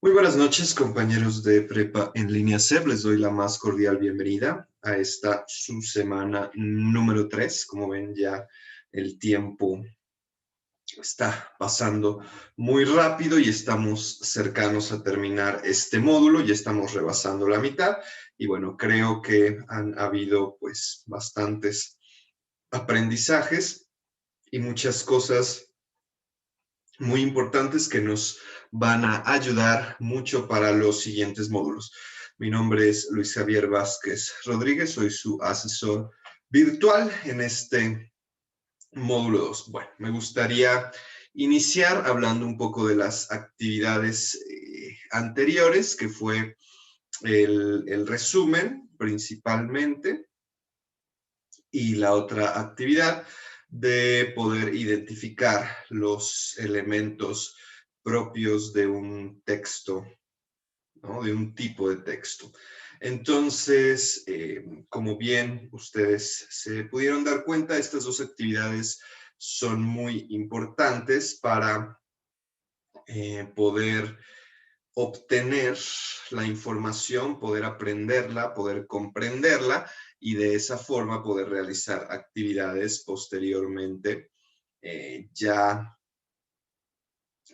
Muy buenas noches, compañeros de Prepa en línea CEP. Les doy la más cordial bienvenida a esta su semana número 3. Como ven, ya el tiempo está pasando muy rápido y estamos cercanos a terminar este módulo. Ya estamos rebasando la mitad y bueno, creo que han habido pues bastantes aprendizajes y muchas cosas muy importantes que nos van a ayudar mucho para los siguientes módulos. Mi nombre es Luis Javier Vázquez Rodríguez, soy su asesor virtual en este módulo 2. Bueno, me gustaría iniciar hablando un poco de las actividades anteriores, que fue el resumen principalmente, y la otra actividad de poder identificar los elementos propios de un texto, ¿no? De un tipo de texto. Entonces, como bien ustedes se pudieron dar cuenta, estas dos actividades son muy importantes para poder obtener la información, poder aprenderla, poder comprenderla y de esa forma poder realizar actividades posteriormente ya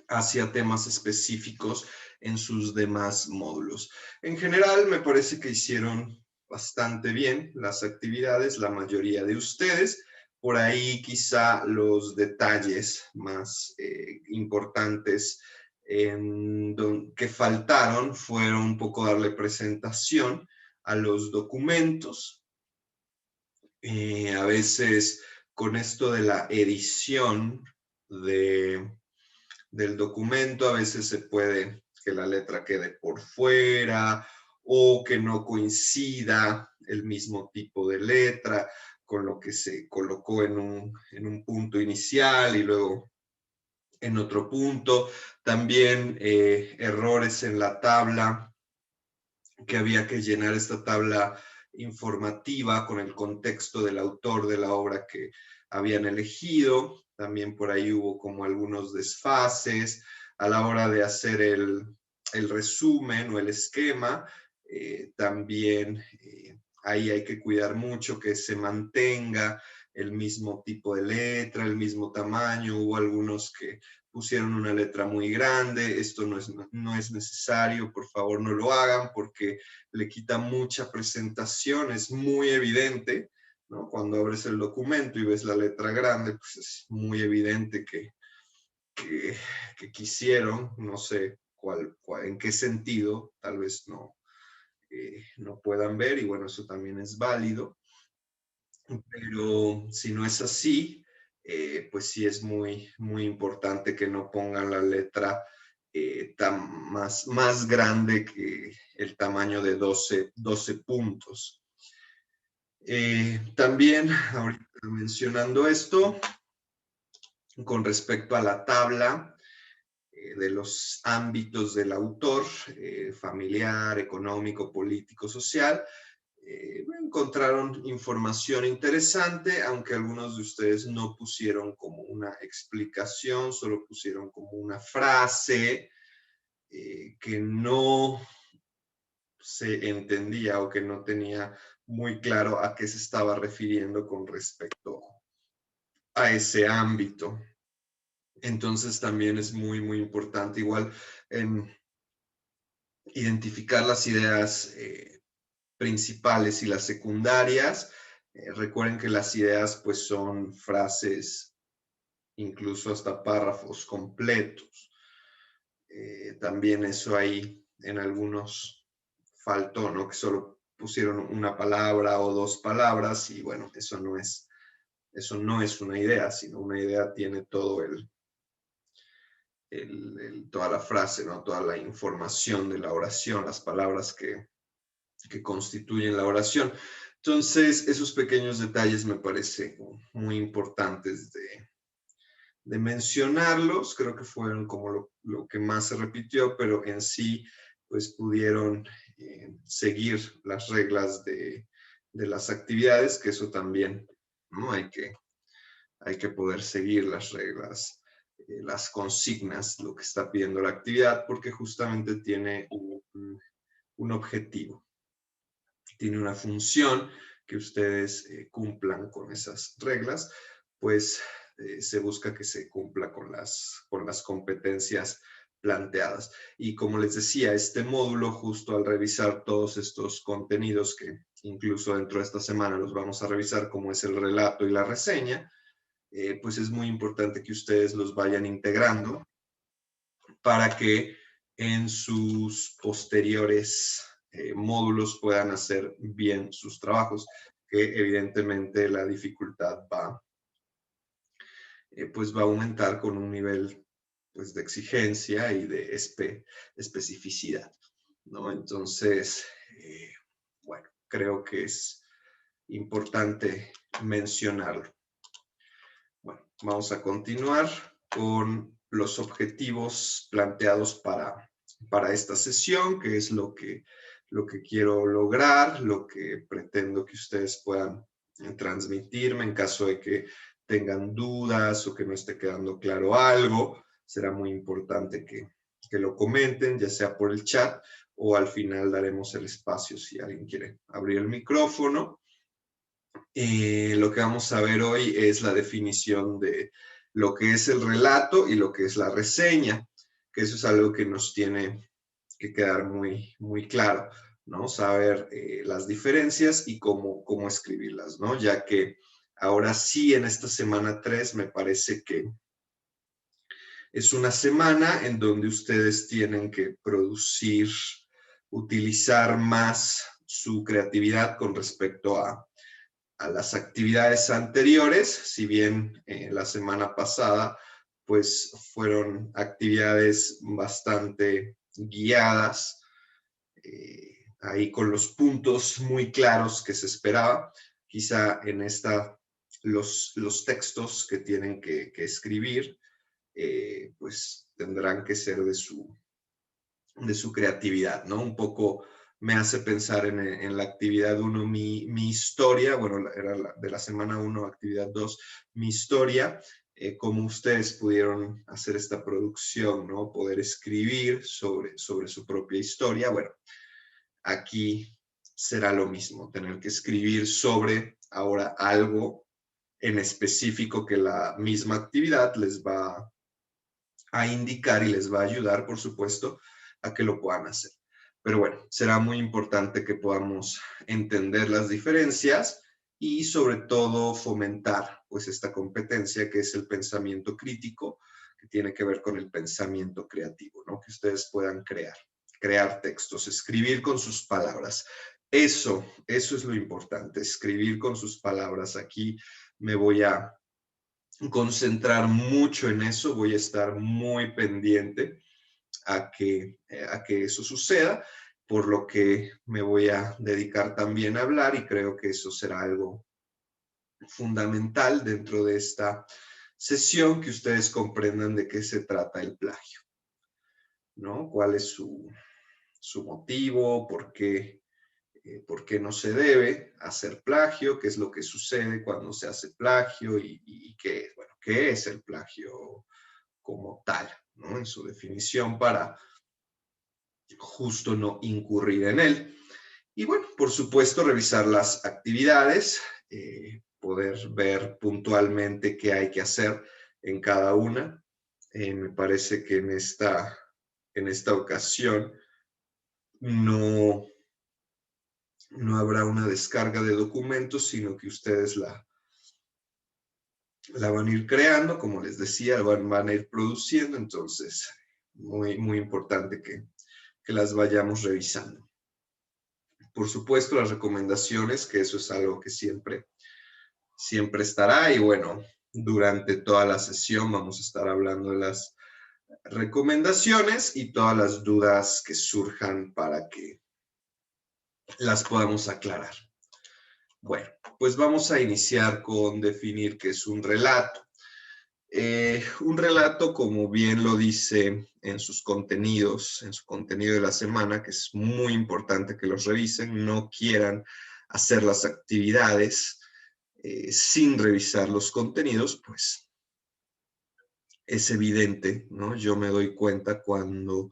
hacia temas específicos en sus demás módulos. En general, me parece que hicieron bastante bien las actividades, la mayoría de ustedes. Por ahí quizá los detalles más importantes que faltaron fueron un poco darle presentación a los documentos. A veces con esto de la edición del documento, a veces se puede que la letra quede por fuera o que no coincida el mismo tipo de letra con lo que se colocó en un punto inicial y luego en otro punto. También errores en la tabla, que había que llenar esta tabla informativa con el contexto del autor de la obra que habían elegido. También por ahí hubo como algunos desfases a la hora de hacer el resumen o el esquema. También ahí hay que cuidar mucho que se mantenga el mismo tipo de letra, el mismo tamaño. Hubo algunos que pusieron una letra muy grande, esto no es necesario, por favor no lo hagan porque le quita mucha presentación, es muy evidente, ¿no? Cuando abres el documento y ves la letra grande, pues es muy evidente que quisieron, no sé en qué sentido, tal vez no puedan ver y bueno, eso también es válido. Pero si no es así, pues sí es muy, muy importante que no pongan la letra más grande que el tamaño de 12 puntos. También, ahorita mencionando esto, con respecto a la tabla de los ámbitos del autor, familiar, económico, político, social, encontraron información interesante, aunque algunos de ustedes no pusieron como una explicación, solo pusieron como una frase que no se entendía o que no tenía muy claro a qué se estaba refiriendo con respecto a ese ámbito. Entonces también es muy, muy importante igual identificar las ideas principales y las secundarias. Recuerden que las ideas pues son frases, incluso hasta párrafos completos. También eso ahí en algunos faltó, ¿no? Que solo pusieron una palabra o dos palabras y bueno, eso no es una idea, sino una idea tiene todo toda la frase, ¿no? Toda la información de la oración, las palabras que constituyen la oración. Entonces, esos pequeños detalles me parecen muy importantes de mencionarlos. Creo que fueron como lo que más se repitió, pero en sí, pues pudieron seguir las reglas de las actividades, que eso también, ¿no? Hay que poder seguir las reglas las consignas, lo que está pidiendo la actividad, porque justamente tiene un objetivo, tiene una función que ustedes cumplan con esas reglas, pues se busca que se cumpla con las competencias planteadas. Y como les decía, este módulo, justo al revisar todos estos contenidos que incluso dentro de esta semana los vamos a revisar, como es el relato y la reseña, pues es muy importante que ustedes los vayan integrando para que en sus posteriores módulos puedan hacer bien sus trabajos, que evidentemente la dificultad pues va a aumentar con un nivel pues, de exigencia y de especificidad, ¿no? Entonces, bueno, creo que es importante mencionarlo. Bueno, vamos a continuar con los objetivos planteados para esta sesión, que es lo que quiero lograr, lo que pretendo que ustedes puedan transmitirme en caso de que tengan dudas o que no esté quedando claro algo. Será muy importante que lo comenten, ya sea por el chat o al final daremos el espacio si alguien quiere abrir el micrófono. Lo que vamos a ver hoy es la definición de lo que es el relato y lo que es la reseña, que eso es algo que nos tiene que quedar muy, muy claro, ¿no? Saber las diferencias y cómo escribirlas, ¿no? Ya que ahora sí, en esta semana 3, me parece que es una semana en donde ustedes tienen que producir, utilizar más su creatividad con respecto a las actividades anteriores, si bien la semana pasada pues fueron actividades bastante guiadas, ahí con los puntos muy claros que se esperaba. Quizá en esta los textos que tienen que escribir pues tendrán que ser de su creatividad, ¿no? Un poco me hace pensar en la actividad 1, mi historia, bueno, era de la semana 1, actividad 2, mi historia, cómo ustedes pudieron hacer esta producción, ¿no? Poder escribir sobre su propia historia. Bueno, aquí será lo mismo, tener que escribir sobre ahora algo en específico que la misma actividad les va a indicar y les va a ayudar, por supuesto, a que lo puedan hacer. Pero bueno, será muy importante que podamos entender las diferencias y sobre todo fomentar pues esta competencia que es el pensamiento crítico, que tiene que ver con el pensamiento creativo, ¿no? Que ustedes puedan crear textos, escribir con sus palabras. Eso es lo importante, escribir con sus palabras. Aquí me voy a concentrar mucho en eso, voy a estar muy pendiente a que eso suceda, por lo que me voy a dedicar también a hablar y creo que eso será algo fundamental dentro de esta sesión, que ustedes comprendan de qué se trata el plagio, ¿no? ¿Cuál es su motivo? ¿Por qué no se debe hacer plagio? ¿Qué es lo que sucede cuando se hace plagio? Y qué, bueno, qué es el plagio como tal, ¿no? En su definición, para justo no incurrir en él. Y bueno, por supuesto, revisar las actividades, poder ver puntualmente qué hay que hacer en cada una. Me parece que en esta ocasión no habrá una descarga de documentos, sino que ustedes la van a ir creando, como les decía, van a ir produciendo. Entonces, muy, muy importante que las vayamos revisando. Por supuesto, las recomendaciones, que eso es algo que siempre estará. Y bueno, durante toda la sesión vamos a estar hablando de las recomendaciones y todas las dudas que surjan para que las podamos aclarar. Bueno, pues vamos a iniciar con definir qué es un relato. Un relato, como bien lo dice en sus contenidos, en su contenido de la semana, que es muy importante que los revisen, no quieran hacer las actividades sin revisar los contenidos, pues es evidente, ¿no? Yo me doy cuenta cuando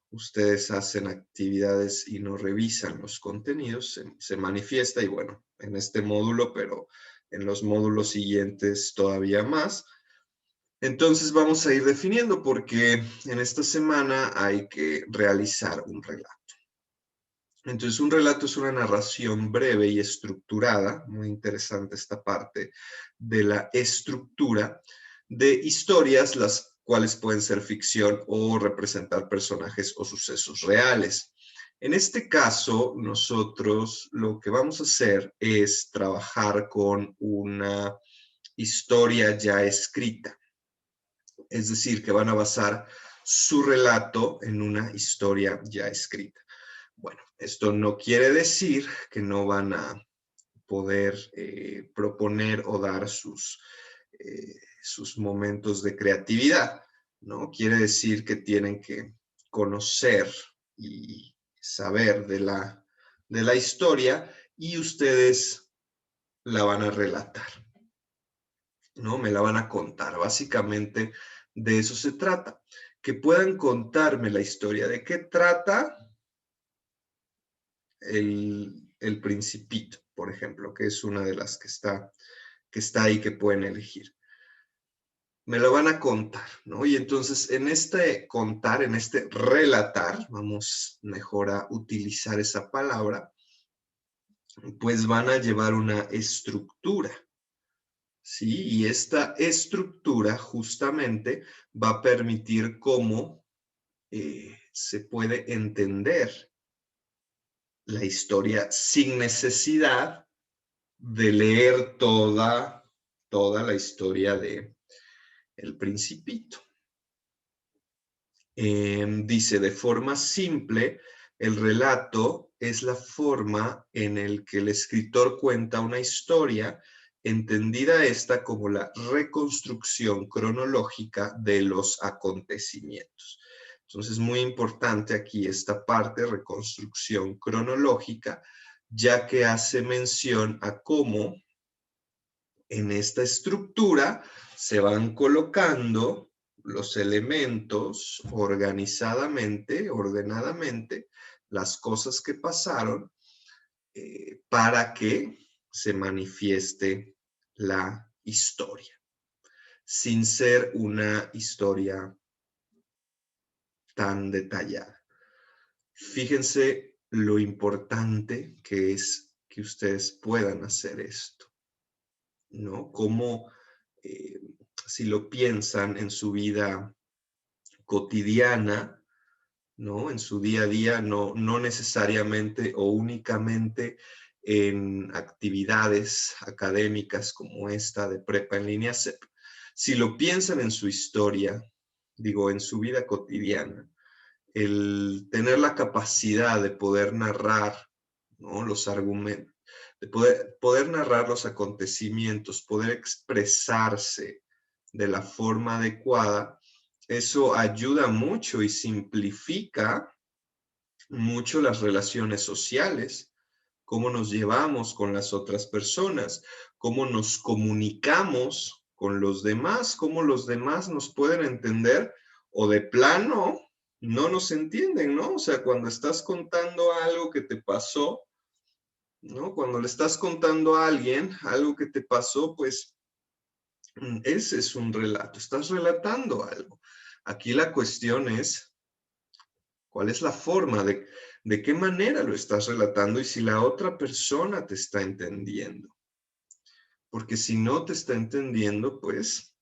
ustedes hacen actividades y no revisan los contenidos, se manifiesta y bueno, en este módulo, pero en los módulos siguientes todavía más. Entonces vamos a ir definiendo porque en esta semana hay que realizar un relato. Entonces un relato es una narración breve y estructurada, muy interesante esta parte de la estructura de historias, las cuales pueden ser ficción o representar personajes o sucesos reales. En este caso, nosotros lo que vamos a hacer es trabajar con una historia ya escrita. Es decir, que van a basar su relato en una historia ya escrita. Bueno, esto no quiere decir que no van a poder proponer o dar sus momentos de creatividad, ¿no? Quiere decir que tienen que conocer y saber de la historia y ustedes la van a relatar, ¿no? Me la van a contar. Básicamente de eso se trata. Que puedan contarme la historia. ¿De qué trata el Principito, por ejemplo, que es una de las que está ahí que pueden elegir? Me lo van a contar, ¿no? Y entonces en este contar, en este relatar, vamos mejor a utilizar esa palabra, pues van a llevar una estructura, ¿sí? Y esta estructura justamente va a permitir cómo se puede entender la historia sin necesidad de leer toda la historia de El Principito. Dice, de forma simple, el relato es la forma en el que el escritor cuenta una historia, entendida esta como la reconstrucción cronológica de los acontecimientos. Entonces, muy importante aquí esta parte, reconstrucción cronológica, ya que hace mención a cómo en esta estructura se van colocando los elementos organizadamente, ordenadamente, las cosas que pasaron para que se manifieste la historia, sin ser una historia tan detallada. Fíjense lo importante que es que ustedes puedan hacer esto, ¿no? Como si lo piensan en su vida cotidiana, ¿no? En su día a día, no necesariamente o únicamente en actividades académicas como esta de prepa en línea CEP. Si lo piensan en su historia, digo, en su vida cotidiana, el tener la capacidad de poder narrar, ¿no? Los argumentos, de poder narrar los acontecimientos, poder expresarse de la forma adecuada, eso ayuda mucho y simplifica mucho las relaciones sociales, cómo nos llevamos con las otras personas, cómo nos comunicamos con los demás, cómo los demás nos pueden entender o de plano no nos entienden, ¿no? O sea, cuando estás contando algo que te pasó, ¿no? Cuando le estás contando a alguien algo que te pasó, pues ese es un relato, estás relatando algo. Aquí la cuestión es, ¿cuál es la forma de qué manera lo estás relatando y si la otra persona te está entendiendo? Porque si no te está entendiendo, pues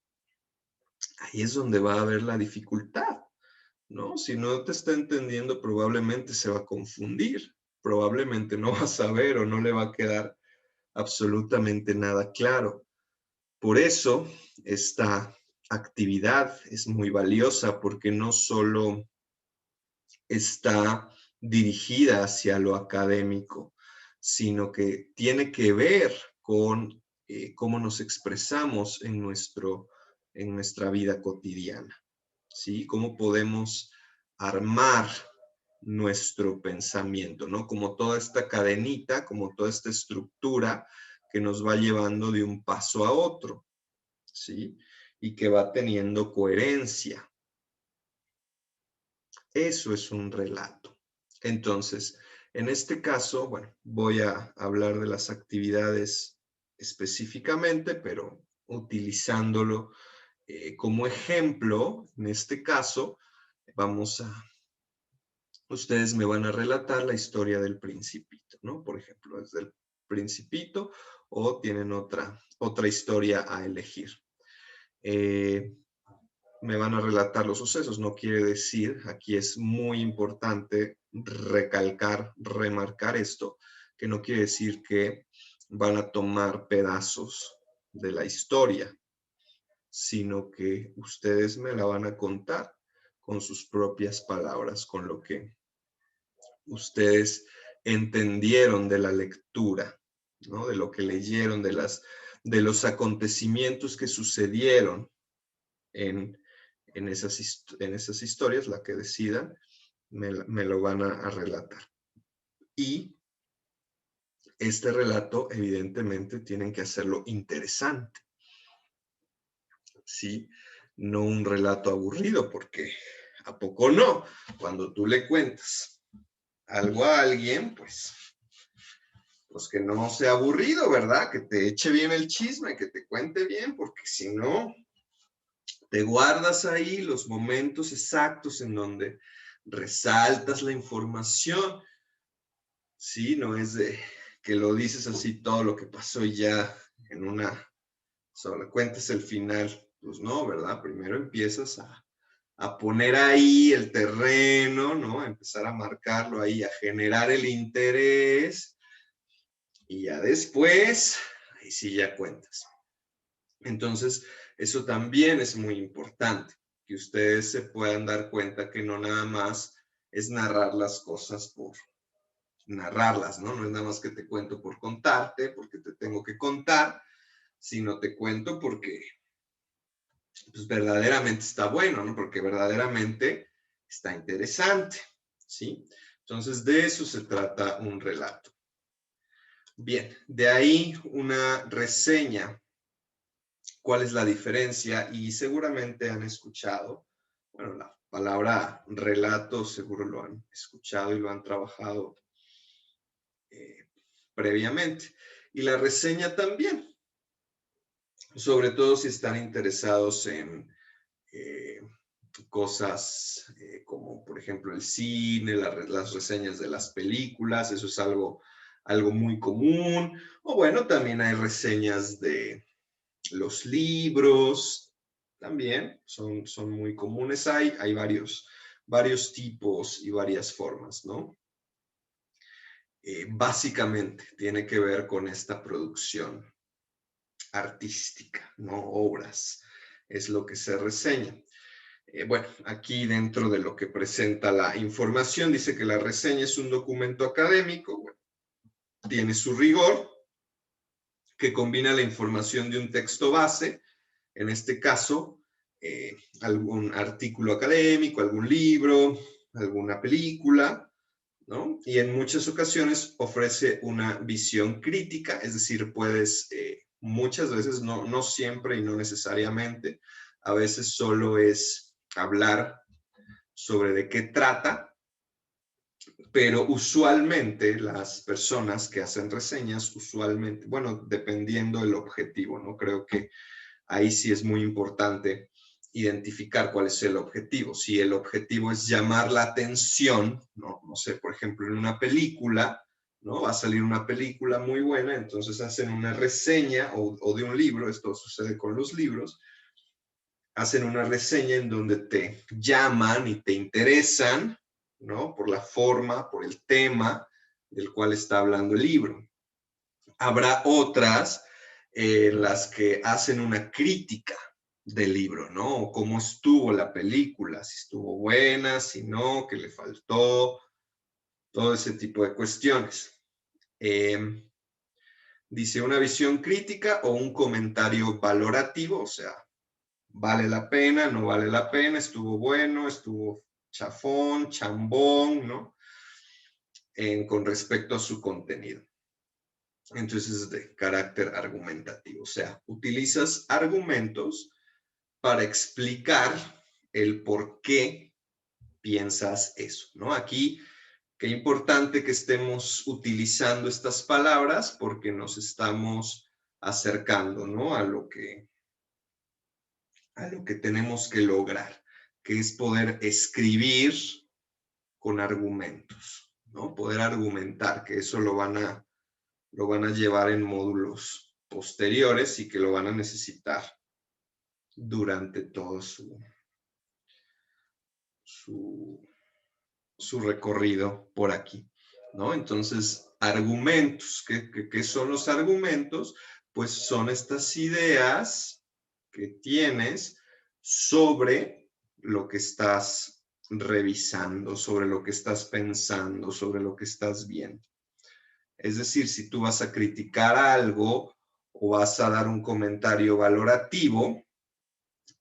ahí es donde va a haber la dificultad, ¿no? Si no te está entendiendo, probablemente se va a confundir, probablemente no va a saber o no le va a quedar absolutamente nada claro. Por eso, esta actividad es muy valiosa porque no solo está dirigida hacia lo académico, sino que tiene que ver con cómo nos expresamos en nuestra vida cotidiana, ¿sí? Cómo podemos armar nuestro pensamiento, ¿no? Como toda esta cadenita, como toda esta estructura que nos va llevando de un paso a otro, ¿sí? y que va teniendo coherencia. Eso es un relato. Entonces, en este caso, bueno, voy a hablar de las actividades específicamente, pero utilizándolo como ejemplo. En este caso, ustedes me van a relatar la historia del Principito, ¿no? Por ejemplo, es del Principito o tienen otra historia a elegir. Me van a relatar los sucesos, no quiere decir, aquí es muy importante recalcar, remarcar esto, que no quiere decir que van a tomar pedazos de la historia, sino que ustedes me la van a contar con sus propias palabras, con lo que ustedes entendieron de la lectura, ¿no? De lo que leyeron, de los acontecimientos que sucedieron en esas historias, la que decidan, me lo van a relatar. Y este relato, evidentemente, tienen que hacerlo interesante, ¿sí? No un relato aburrido, porque ¿a poco no? Cuando tú le cuentas algo a alguien, pues que no sea aburrido, ¿verdad? Que te eche bien el chisme, que te cuente bien, porque si no, te guardas ahí los momentos exactos en donde resaltas la información, ¿sí? No es de que lo dices así todo lo que pasó y ya en una sola cuentas el final. Pues no, ¿verdad? Primero empiezas a poner ahí el terreno, ¿no? A empezar a marcarlo ahí, a generar el interés y ya después, ahí sí ya cuentas. Entonces, eso también es muy importante, que ustedes se puedan dar cuenta que no nada más es narrar las cosas por narrarlas, ¿no? No es nada más que te cuento por contarte, porque te tengo que contar, sino te cuento porque pues, verdaderamente está bueno, ¿no? Porque verdaderamente está interesante, ¿sí? Entonces, de eso se trata un relato. Bien, de ahí una reseña. ¿Cuál es la diferencia? Y seguramente han escuchado, bueno, la palabra relato seguro lo han escuchado y lo han trabajado previamente. Y la reseña también, sobre todo si están interesados en cosas como, por ejemplo, el cine, las reseñas de las películas, eso es algo muy común. O bueno, también hay reseñas de los libros, también son muy comunes. Hay varios tipos y varias formas, ¿no? Básicamente tiene que ver con esta producción artística, ¿no? Obras, es lo que se reseña. Bueno, aquí dentro de lo que presenta la información, dice que la reseña es un documento académico, bueno, tiene su rigor, que combina la información de un texto base, en este caso, algún artículo académico, algún libro, alguna película, ¿no? Y en muchas ocasiones ofrece una visión crítica, es decir, puedes, muchas veces, no siempre y no necesariamente, a veces solo es hablar sobre de qué trata, pero usualmente las personas que hacen reseñas, usualmente, bueno, dependiendo del objetivo, ¿no? Creo que ahí sí es muy importante identificar cuál es el objetivo. Si el objetivo es llamar la atención, no sé, por ejemplo, en una película, ¿no? Va a salir una película muy buena, entonces hacen una reseña o de un libro, esto sucede con los libros, hacen una reseña en donde te llaman y te interesan, ¿no? Por la forma, por el tema del cual está hablando el libro. Habrá otras en las que hacen una crítica del libro, ¿no? O cómo estuvo la película, si estuvo buena, si no, qué le faltó, todo ese tipo de cuestiones. Dice una visión crítica o un comentario valorativo, o sea, vale la pena, no vale la pena, estuvo bueno, estuvo chafón, chambón, ¿no? Con respecto a su contenido. Entonces es de carácter argumentativo, o sea, utilizas argumentos para explicar el por qué piensas eso, ¿no? Aquí, qué importante que estemos utilizando estas palabras porque nos estamos acercando, ¿no? A lo que tenemos que lograr, que es poder escribir con argumentos, ¿no? Poder argumentar, que eso lo van a llevar en módulos posteriores y que lo van a necesitar durante todo su recorrido por aquí, ¿no? Entonces, argumentos. ¿Qué son los argumentos? Pues son estas ideas que tienes sobre lo que estás revisando, sobre lo que estás pensando, sobre lo que estás viendo. Es decir, si tú vas a criticar algo o vas a dar un comentario valorativo,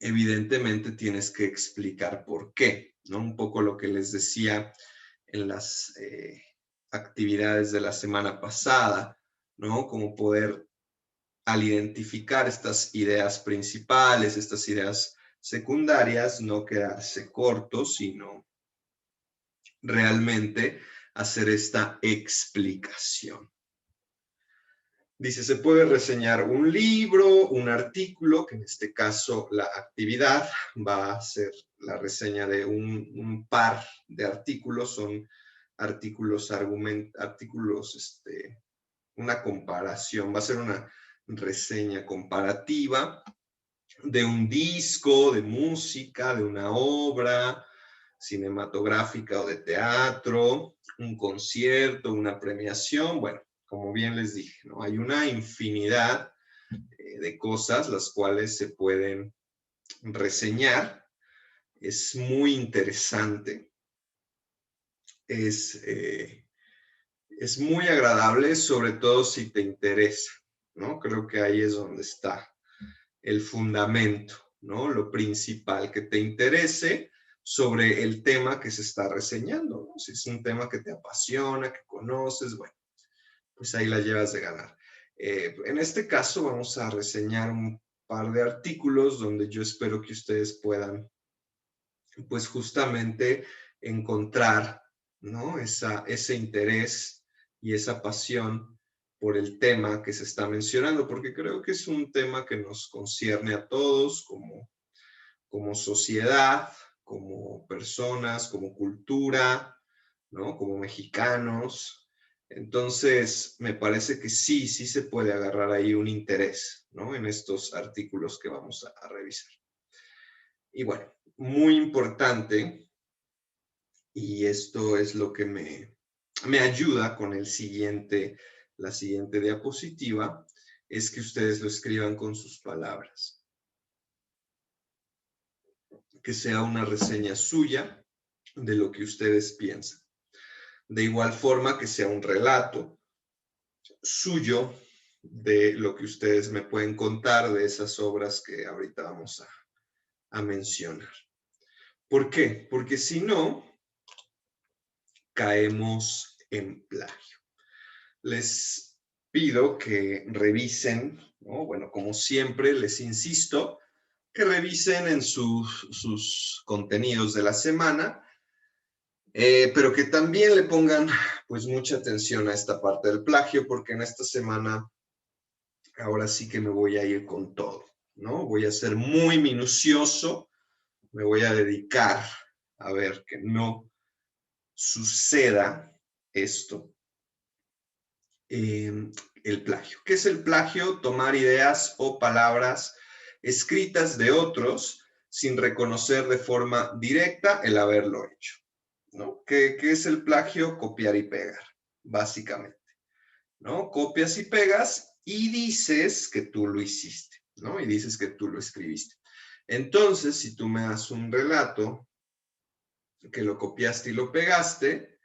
evidentemente tienes que explicar por qué, ¿no? Un poco lo que les decía en las actividades de la semana pasada, ¿no? Como poder, al identificar estas ideas principales, estas ideas secundarias, no quedarse cortos, sino realmente hacer esta explicación. Dice, se puede reseñar un libro, un artículo, que en este caso la actividad va a ser la reseña de un par de artículos, son artículos, una comparación, va a ser una reseña comparativa de un disco, de música, de una obra cinematográfica o de teatro, un concierto, una premiación, bueno, como bien les dije, ¿no? Hay una infinidad de cosas las cuales se pueden reseñar. Es muy interesante. Es muy agradable, sobre todo si te interesa, ¿no? Creo que ahí es donde está el fundamento, ¿no? Lo principal, que te interese sobre el tema que se está reseñando, ¿no? Si es un tema que te apasiona, que conoces, bueno, pues ahí la llevas de ganar. En este caso vamos a reseñar un par de artículos donde yo espero que ustedes puedan, pues justamente encontrar, ¿no? Ese interés y esa pasión por el tema que se está mencionando, porque creo que es un tema que nos concierne a todos como sociedad, como personas, como cultura, ¿no? Como mexicanos. Entonces, me parece que sí se puede agarrar ahí un interés, ¿no? En estos artículos que vamos a revisar. Y bueno, muy importante, y esto es lo que me ayuda con la siguiente diapositiva, es que ustedes lo escriban con sus palabras. Que sea una reseña suya de lo que ustedes piensan. De igual forma que sea un relato suyo de lo que ustedes me pueden contar de esas obras que ahorita vamos a mencionar. ¿Por qué? Porque si no, caemos en plagio. Les pido que revisen, ¿no? Bueno, como siempre, les insisto, que revisen en sus contenidos de la semana, pero que también le pongan pues mucha atención a esta parte del plagio, porque en esta semana ahora sí que me voy a ir con todo, ¿no? Voy a ser muy minucioso, me voy a dedicar a ver que no suceda esto. El plagio. ¿Qué es el plagio? Tomar ideas o palabras escritas de otros sin reconocer de forma directa el haberlo hecho, ¿no? ¿Qué es el plagio? Copiar y pegar, básicamente, ¿no? Copias y pegas y dices que tú lo hiciste, ¿no? Y dices que tú lo escribiste. Entonces, si tú me das un relato que lo copiaste y lo pegaste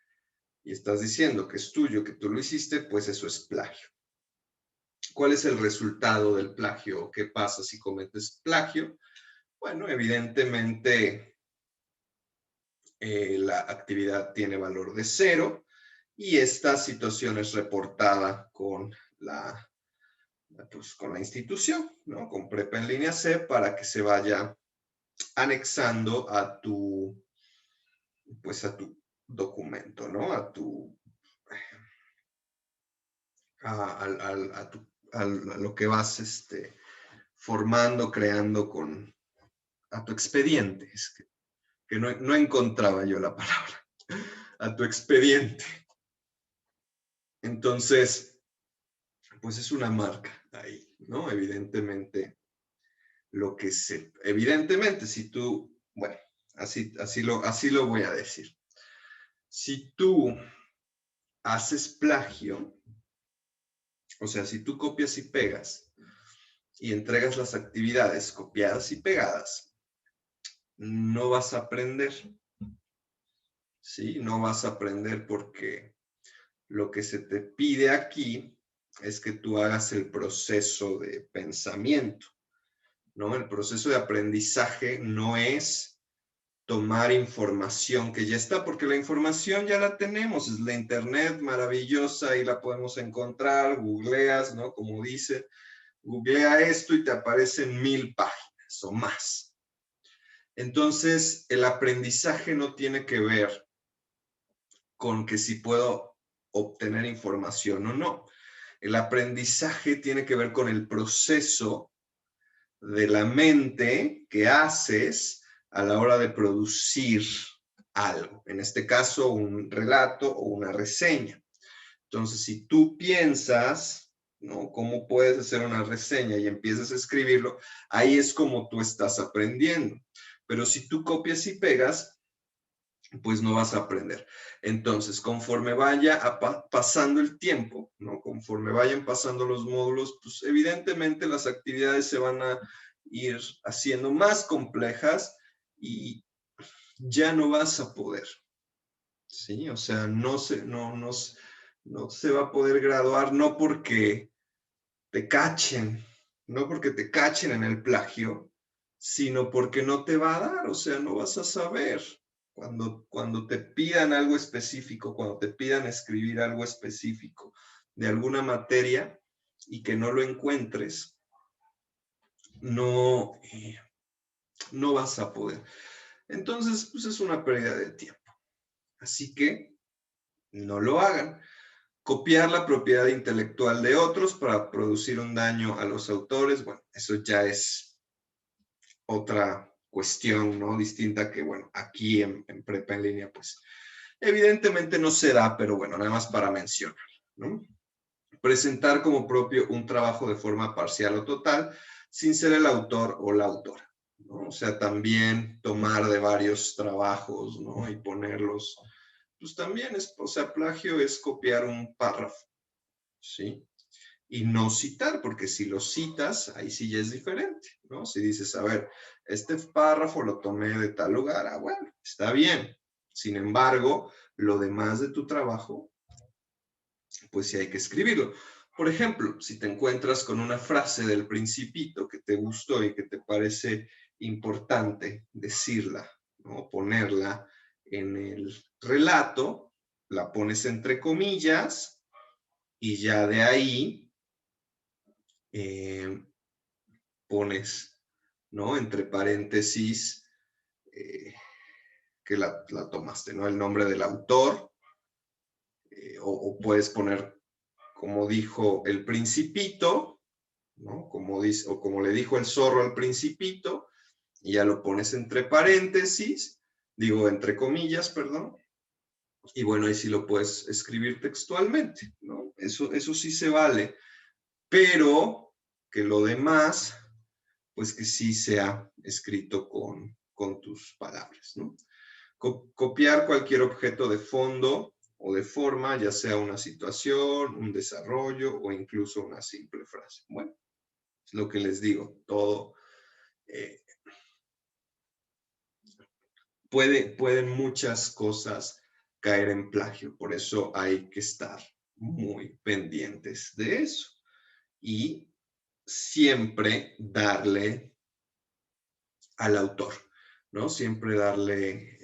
y estás diciendo que es tuyo, que tú lo hiciste, pues eso es plagio. ¿Cuál es el resultado del plagio? ¿Qué pasa si cometes plagio? Bueno, evidentemente la actividad tiene valor de 0 y esta situación es reportada con la institución, ¿no? Con Prepa en línea C para que se vaya anexando a tu, pues a tu documento, ¿no? A lo que vas formando, creando a tu expediente. Es que no encontraba yo la palabra. A tu expediente. Entonces, pues es una marca ahí, ¿no? Evidentemente, evidentemente, si tú, bueno, así lo voy a decir. Si tú haces plagio, o sea, si tú copias y pegas y entregas las actividades copiadas y pegadas, no vas a aprender, ¿sí? No vas a aprender porque lo que se te pide aquí es que tú hagas el proceso de pensamiento, ¿no? El proceso de aprendizaje no es tomar información que ya está, porque la información ya la tenemos, es la internet maravillosa y la podemos encontrar, googleas, ¿no? Como dice, googlea esto y te aparecen 1000 páginas o más. Entonces, el aprendizaje no tiene que ver con que si puedo obtener información o no. El aprendizaje tiene que ver con el proceso de la mente que haces a la hora de producir algo. En este caso, un relato o una reseña. Entonces, si tú piensas, ¿no? ¿Cómo puedes hacer una reseña y empiezas a escribirlo? Ahí es como tú estás aprendiendo. Pero si tú copias y pegas, pues no vas a aprender. Entonces, conforme vaya pasando el tiempo, ¿no? Conforme vayan pasando los módulos, pues evidentemente las actividades se van a ir haciendo más complejas y ya no vas a poder, ¿sí? O sea, no se va a poder graduar, no porque te cachen, no porque te cachen en el plagio, sino porque no te va a dar, o sea, no vas a saber. Cuando te pidan algo específico, cuando te pidan escribir algo específico de alguna materia y que no lo encuentres, no, no vas a poder. Entonces, pues es una pérdida de tiempo. Así que no lo hagan. Copiar la propiedad intelectual de otros para producir un daño a los autores, bueno, eso ya es otra cuestión, ¿no? Distinta que, bueno, aquí en Prepa en Línea, pues, evidentemente no se da, pero bueno, nada más para mencionar, ¿no? Presentar como propio un trabajo de forma parcial o total, sin ser el autor o la autora, ¿no? O sea, también tomar de varios trabajos, ¿no? Y ponerlos, pues también es, o sea, plagio es copiar un párrafo, ¿sí? Y no citar, porque si lo citas, ahí sí ya es diferente, ¿no? Si dices, a ver, este párrafo lo tomé de tal lugar, ah, bueno, está bien. Sin embargo, lo demás de tu trabajo, pues sí hay que escribirlo. Por ejemplo, si te encuentras con una frase del Principito que te gustó y que te parece importante decirla, ¿no? Ponerla en el relato, la pones entre comillas y ya de ahí pones, ¿no? Entre paréntesis que la tomaste, ¿no? El nombre del autor, o puedes poner, como dijo el Principito, ¿no? O como le dijo el zorro al Principito, y ya lo pones entre paréntesis, digo, entre comillas, perdón, y bueno, ahí sí lo puedes escribir textualmente, ¿no? Eso sí se vale, pero que lo demás pues que sí sea escrito con tus palabras, ¿no? Copiar cualquier objeto de fondo o de forma, ya sea una situación, un desarrollo o incluso una simple frase. Bueno, es lo que les digo, todo pueden muchas cosas caer en plagio, por eso hay que estar muy pendientes de eso y siempre darle al autor, ¿no? Siempre darle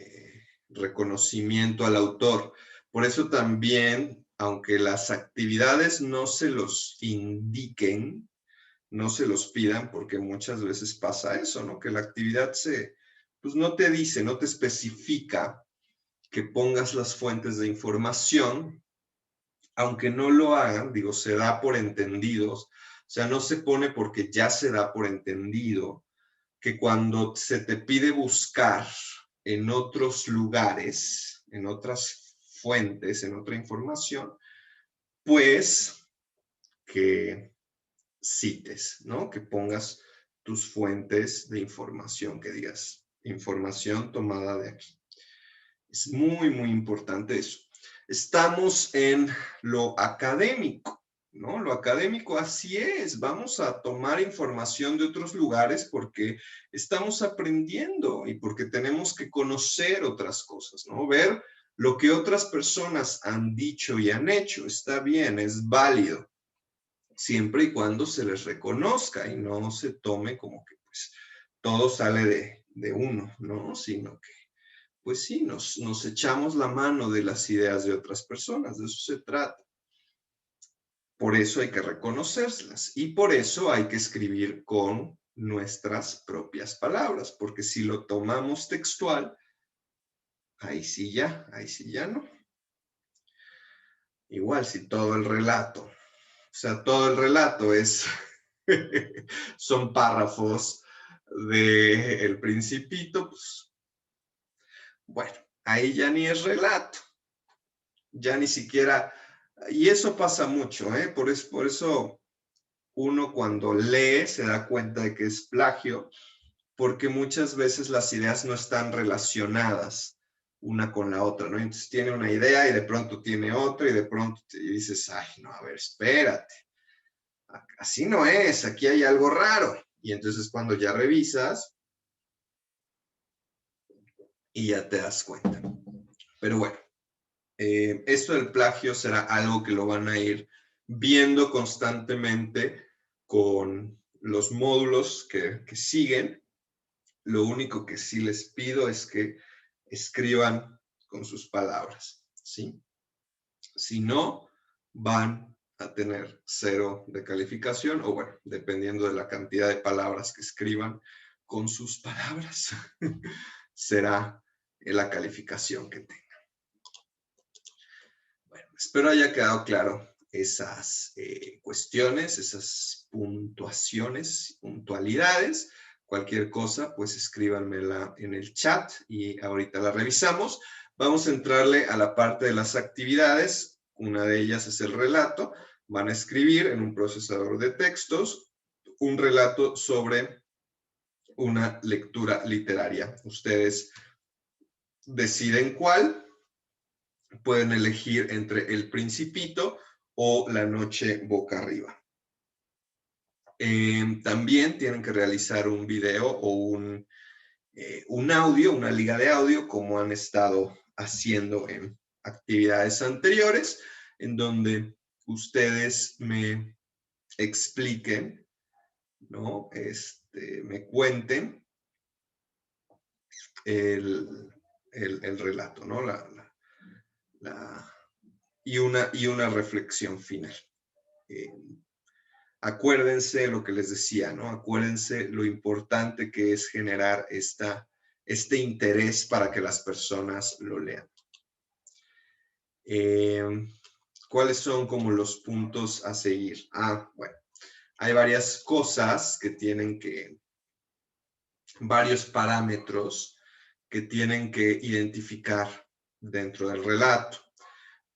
reconocimiento al autor. Por eso también, aunque las actividades no se los indiquen, no se los pidan, porque muchas veces pasa eso, ¿no? Que la actividad pues no te dice, no te especifica que pongas las fuentes de información, aunque no lo hagan, digo, se da por entendidos, o sea, no se pone porque ya se da por entendido que cuando se te pide buscar en otros lugares, en otras fuentes, en otra información, pues que cites, ¿no? Que pongas tus fuentes de información, que digas información tomada de aquí. Es muy, muy importante eso. Estamos en lo académico, ¿no? Lo académico así es. Vamos a tomar información de otros lugares porque estamos aprendiendo y porque tenemos que conocer otras cosas, ¿no? Ver lo que otras personas han dicho y han hecho. Está bien, es válido, siempre y cuando se les reconozca y no se tome como que pues todo sale de uno, ¿no? Sino que pues sí, nos echamos la mano de las ideas de otras personas, de eso se trata. Por eso hay que reconocerlas y por eso hay que escribir con nuestras propias palabras, porque si lo tomamos textual, ahí sí ya no. Igual si todo el relato, o sea, todo el relato es, son párrafos del Principito, pues, bueno, ahí ya ni es relato. Ya ni siquiera, y eso pasa mucho, ¿eh? Por eso uno cuando lee se da cuenta de que es plagio, porque muchas veces las ideas no están relacionadas una con la otra, ¿no? Entonces tiene una idea y de pronto tiene otra y de pronto y dices, ay, no, a ver, espérate, así no es, aquí hay algo raro. Y entonces cuando ya revisas y ya te das cuenta. Pero bueno. Esto del plagio será algo que lo van a ir viendo constantemente con los módulos que siguen. Lo único que sí les pido es que escriban con sus palabras, ¿sí? Si no, van a tener 0 de calificación, o bueno, dependiendo de la cantidad de palabras que escriban con sus palabras, será la calificación que tengan. Espero haya quedado claro esas cuestiones, esas puntuaciones, puntualidades. Cualquier cosa, pues escríbanmela en el chat y ahorita la revisamos. Vamos a entrarle a la parte de las actividades. Una de ellas es el relato. Van a escribir en un procesador de textos un relato sobre una lectura literaria. Ustedes deciden cuál. Pueden elegir entre El Principito o La Noche Boca Arriba. También tienen que realizar un video o un audio, una liga de audio, como han estado haciendo en actividades anteriores, en donde ustedes me expliquen, ¿no? Me cuenten el relato, ¿no? Y una reflexión final. Acuérdense lo que les decía, ¿no? Acuérdense lo importante que es generar este interés para que las personas lo lean. ¿Cuáles son como los puntos a seguir? Bueno, hay varias cosas que tienen que, varios parámetros que tienen que identificar dentro del relato.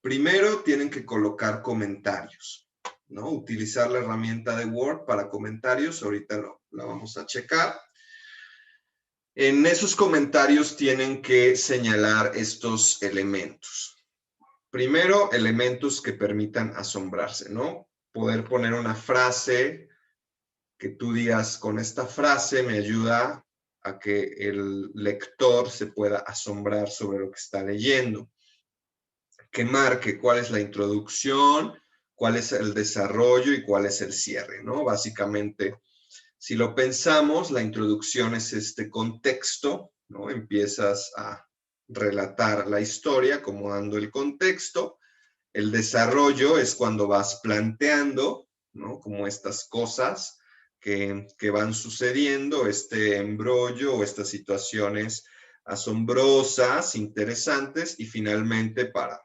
Primero, tienen que colocar comentarios, ¿no? Utilizar la herramienta de Word para comentarios, ahorita la vamos a checar. En esos comentarios tienen que señalar estos elementos. Primero, elementos que permitan asombrarse, ¿no? Poder poner una frase que tú digas, con esta frase me ayuda a que el lector se pueda asombrar sobre lo que está leyendo. Que marque cuál es la introducción, cuál es el desarrollo y cuál es el cierre, ¿no? Básicamente, si lo pensamos, la introducción es este contexto, ¿no? Empiezas a relatar la historia como dando el contexto. El desarrollo es cuando vas planteando, ¿no? Como estas cosas que van sucediendo, este embrollo o estas situaciones asombrosas, interesantes, y finalmente para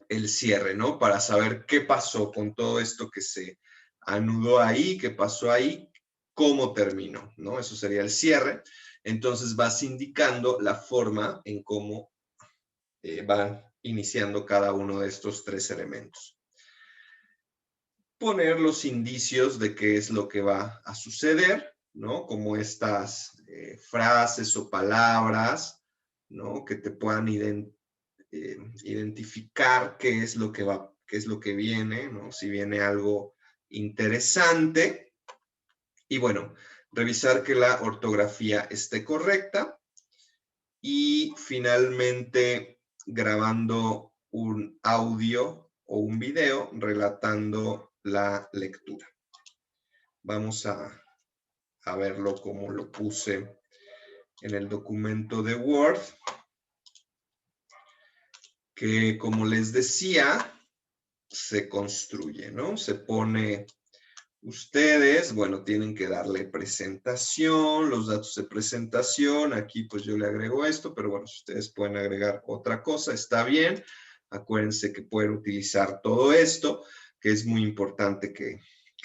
el cierre, ¿no? Para saber qué pasó con todo esto que se anudó ahí, qué pasó ahí, cómo terminó, ¿no? Eso sería el cierre. Entonces vas indicando la forma en cómo van iniciando cada uno de estos tres elementos. Poner los indicios de qué es lo que va a suceder, ¿no? Como estas frases o palabras, ¿no? Que te puedan identificar qué es lo que va, qué es lo que viene, ¿no? Si viene algo interesante. Y bueno, revisar que la ortografía esté correcta. Y finalmente grabando un audio o un video relatando la lectura. Vamos a verlo como lo puse en el documento de Word, que como les decía, se construye, ¿no? Se pone, ustedes, bueno, tienen que darle presentación, los datos de presentación, aquí pues yo le agrego esto, pero bueno, si ustedes pueden agregar otra cosa, está bien. Acuérdense que pueden utilizar todo esto, que es muy importante que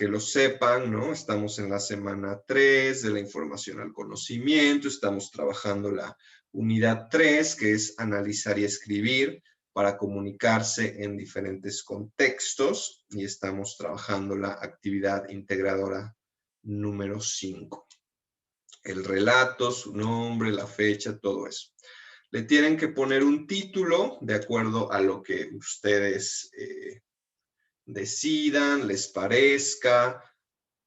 lo sepan, ¿no? Estamos en la semana 3 de la información al conocimiento, estamos trabajando la unidad 3, que es analizar y escribir para comunicarse en diferentes contextos, y estamos trabajando la actividad integradora número 5. El relato, su nombre, la fecha, todo eso. Le tienen que poner un título de acuerdo a lo que ustedes decidan, les parezca,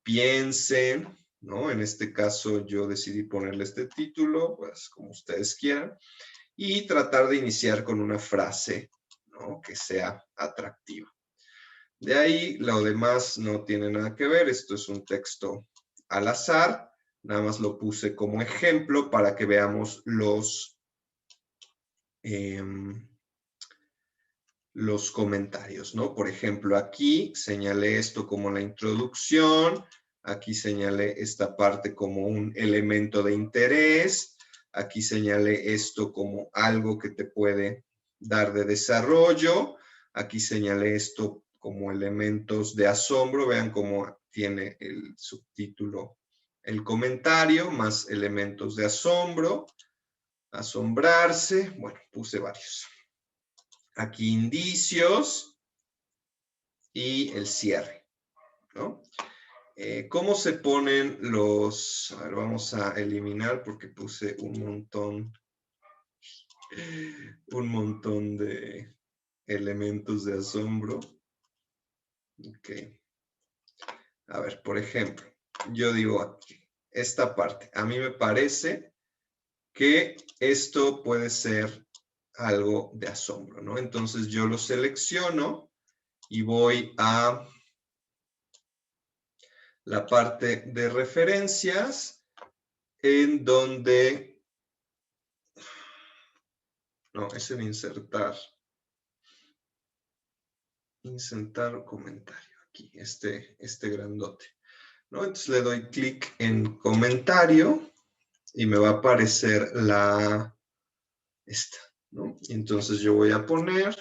piensen, ¿no? En este caso yo decidí ponerle este título, pues como ustedes quieran, y tratar de iniciar con una frase, ¿no? Que sea atractiva. De ahí, lo demás no tiene nada que ver, esto es un texto al azar, nada más lo puse como ejemplo para que veamos los comentarios, ¿no? Por ejemplo, aquí señalé esto como la introducción, aquí señalé esta parte como un elemento de interés, aquí señalé esto como algo que te puede dar de desarrollo, aquí señalé esto como elementos de asombro, vean cómo tiene el subtítulo el comentario, más elementos de asombro, asombrarse, bueno, puse varios. Aquí indicios y el cierre, ¿no? ¿Cómo se ponen los? A ver, vamos a eliminar porque puse un montón de elementos de asombro. Ok. A ver, por ejemplo, yo digo aquí, esta parte, a mí me parece que esto puede ser algo de asombro, ¿no? Entonces yo lo selecciono y voy a la parte de referencias en donde, no, es en insertar comentario, aquí, este grandote, ¿no? Entonces le doy clic en comentario y me va a aparecer esta, ¿no? Entonces yo voy a poner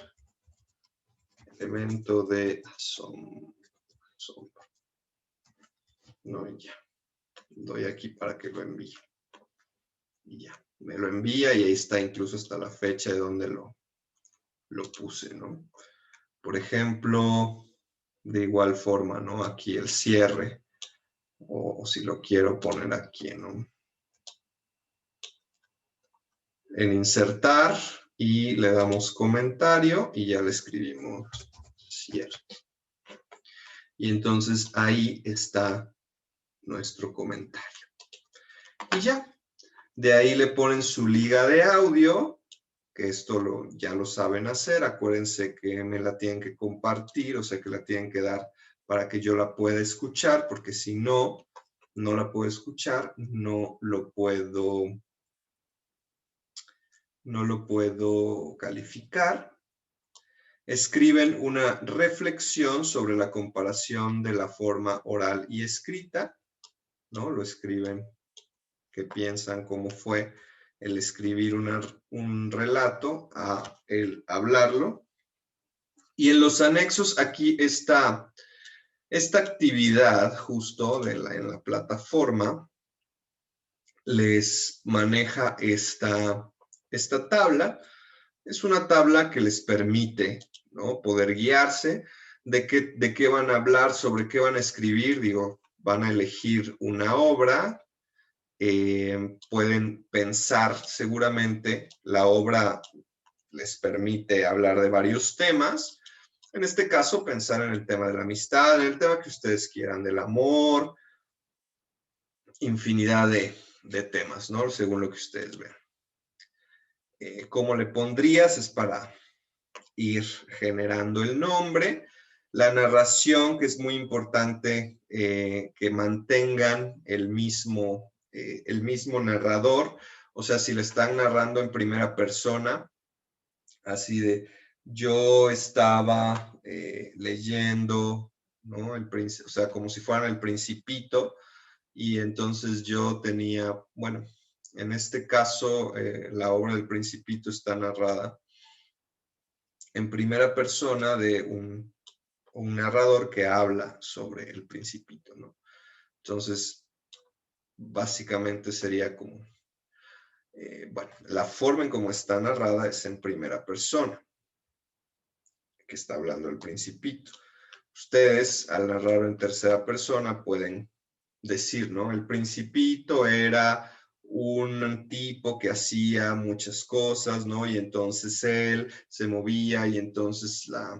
elemento de asombro, ¿no? Y ya, doy aquí para que lo envíe. Y ya, me lo envía y ahí está incluso hasta la fecha de donde lo puse, ¿no? Por ejemplo, de igual forma, ¿no? Aquí el cierre, o si lo quiero poner aquí, ¿no? En insertar y le damos comentario y ya le escribimos cierre. Y entonces ahí está nuestro comentario. Y ya, de ahí le ponen su liga de audio, que esto ya lo saben hacer. Acuérdense que me la tienen que compartir, o sea que la tienen que dar para que yo la pueda escuchar, porque si no, no la puedo escuchar, no lo puedo calificar. Escriben una reflexión sobre la comparación de la forma oral y escrita. ¿no? Lo escriben, qué piensan, cómo fue el escribir un relato a el hablarlo. Y en los anexos aquí está esta actividad justo en la plataforma les maneja esta tabla. Es una tabla que les permite, ¿no?, poder guiarse de qué van a hablar, sobre qué van a escribir. Digo, van a elegir una obra, pueden pensar seguramente, la obra les permite hablar de varios temas. En este caso, pensar en el tema de la amistad, en el tema que ustedes quieran, del amor, infinidad de temas, ¿no? Según lo que ustedes vean. ¿Cómo le pondrías? Es para ir generando el nombre. La narración, que es muy importante que mantengan el mismo narrador. O sea, si le están narrando en primera persona, así de yo estaba leyendo, ¿no?, o sea, como si fueran el Principito, y entonces yo tenía, bueno, en este caso, la obra del Principito está narrada en primera persona de un narrador que habla sobre el Principito, ¿no? Entonces, básicamente sería como, bueno, la forma en cómo está narrada es en primera persona, que está hablando el Principito. Ustedes, al narrar en tercera persona, pueden decir, ¿no? El Principito era un tipo que hacía muchas cosas, ¿no? Y entonces él se movía y entonces la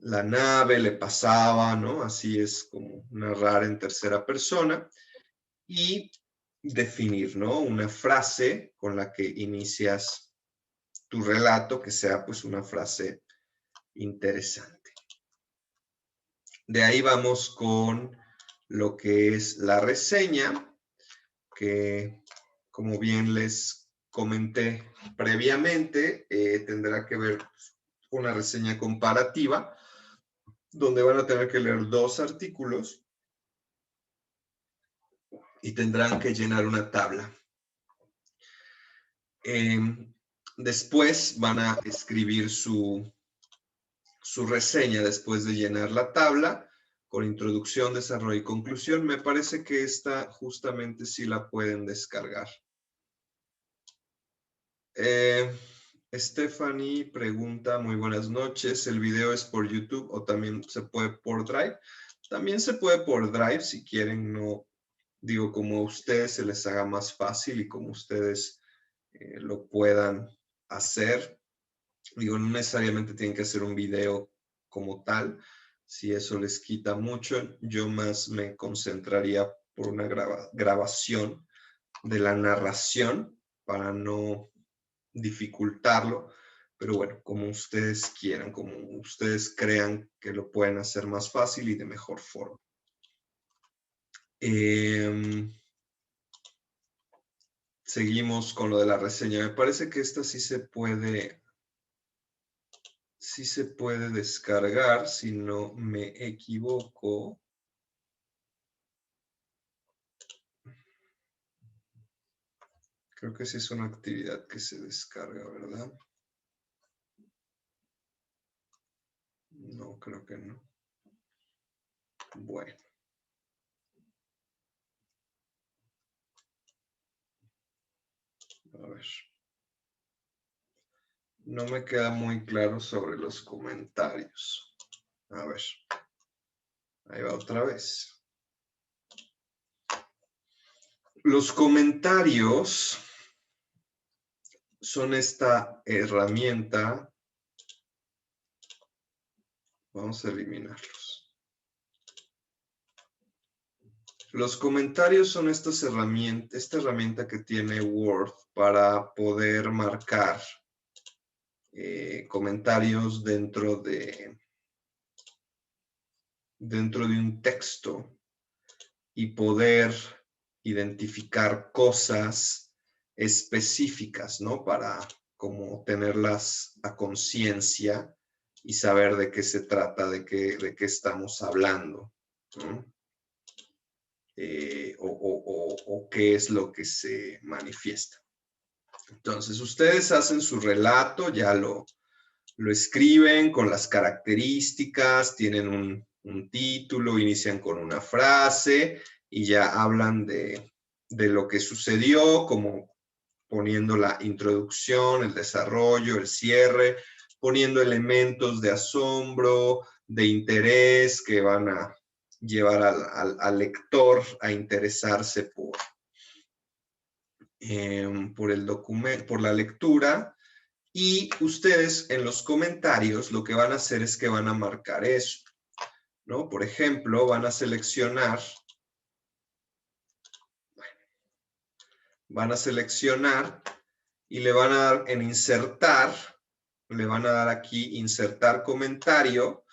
nave le pasaba, ¿no? Así es como narrar en tercera persona. Y definir, ¿no?, una frase con la que inicias tu relato, que sea pues una frase interesante. De ahí vamos con lo que es la reseña, que como bien les comenté previamente, tendrá que ver una reseña comparativa, donde van a tener que leer 2 artículos y tendrán que llenar una tabla. Después van a escribir su reseña después de llenar la tabla, con introducción, desarrollo y conclusión. Me parece que esta justamente sí la pueden descargar. Stephanie pregunta, muy buenas noches, ¿el video es por YouTube o también se puede por Drive? También se puede por Drive si quieren, no, digo, como a ustedes se les haga más fácil y como ustedes lo puedan hacer. Digo, no necesariamente tienen que hacer un video como tal. Si eso les quita mucho, yo más me concentraría por una grabación de la narración para no dificultarlo. Pero bueno, como ustedes quieran, como ustedes crean que lo pueden hacer más fácil y de mejor forma. Seguimos con lo de la reseña. Me parece que esta sí se puede descargar, si no me equivoco. Creo que sí es una actividad que se descarga, ¿verdad? No, creo que no. Bueno. A ver. No me queda muy claro sobre los comentarios. A ver. Ahí va otra vez. Los comentarios son esta herramienta. Vamos a eliminarlos. Los comentarios son esta herramienta que tiene Word para poder marcar comentarios dentro de un texto y poder identificar cosas específicas, ¿no? Para como tenerlas a conciencia y saber de qué se trata, de qué estamos hablando, ¿no? O qué es lo que se manifiesta. Entonces, ustedes hacen su relato, ya lo escriben con las características, tienen un título, inician con una frase y ya hablan de lo que sucedió, como poniendo la introducción, el desarrollo, el cierre, poniendo elementos de asombro, de interés que van a llevar al lector a interesarse por el documento, por la lectura. Y ustedes en los comentarios lo que van a hacer es que van a marcar eso, ¿no? Por ejemplo, van a seleccionar y le van a dar en insertar, le van a dar aquí insertar comentario,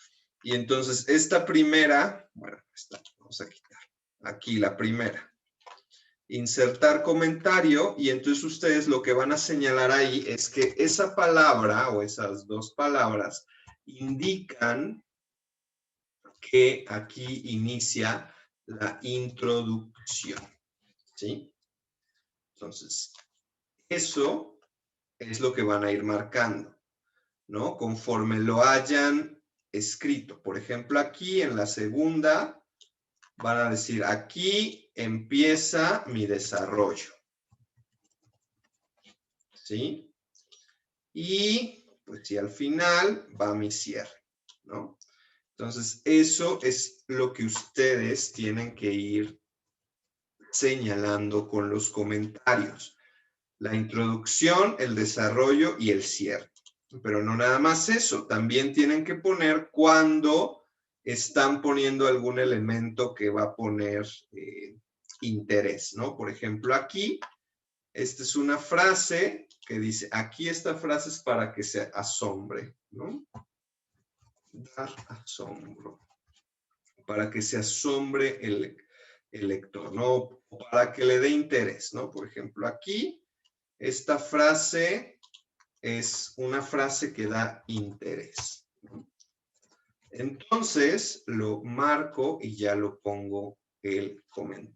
y entonces esta primera, bueno, esta, vamos a quitar, aquí la primera, insertar comentario, y entonces ustedes lo que van a señalar ahí es que esa palabra o esas dos palabras indican que aquí inicia la introducción, ¿sí? Entonces, eso es lo que van a ir marcando, ¿no? Conforme lo hayan escrito. Por ejemplo, aquí en la segunda van a decir, aquí empieza mi desarrollo, ¿sí? Y, pues, si al final va mi cierre, ¿no? Entonces, eso es lo que ustedes tienen que ir señalando con los comentarios. La introducción, el desarrollo y el cierre. Pero no nada más eso, también tienen que poner cuando están poniendo algún elemento que va a poner interés, ¿no? Por ejemplo, aquí, esta es una frase que dice, aquí esta frase es para que se asombre, ¿no? Dar asombro. Para que se asombre el lector, ¿no? Para que le dé interés, ¿no? Por ejemplo, aquí, esta frase es una frase que da interés, ¿no? Entonces, lo marco y ya lo pongo el comentario.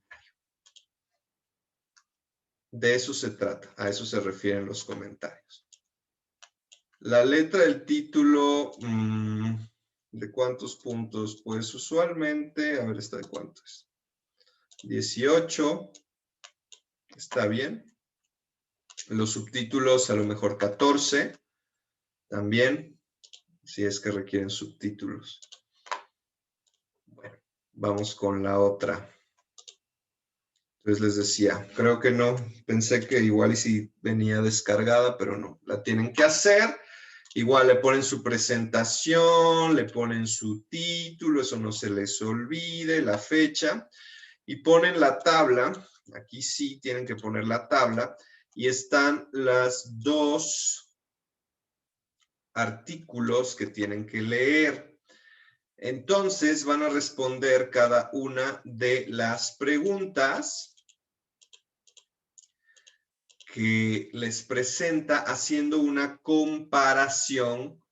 De eso se trata, a eso se refieren los comentarios. La letra del título, ¿de cuántos puntos? Pues usualmente, a ver, ¿esta de cuánto es? 18, está bien. Los subtítulos a lo mejor 14, también, si es que requieren subtítulos. Bueno, vamos con la otra. Entonces les decía, creo que no, pensé que igual y si venía descargada, pero no, la tienen que hacer. Igual le ponen su presentación, le ponen su título, eso no se les olvide, la fecha, y ponen la tabla, aquí sí tienen que poner la tabla, y están las dos artículos que tienen que leer. Entonces van a responder cada una de las preguntas que les presenta haciendo una comparación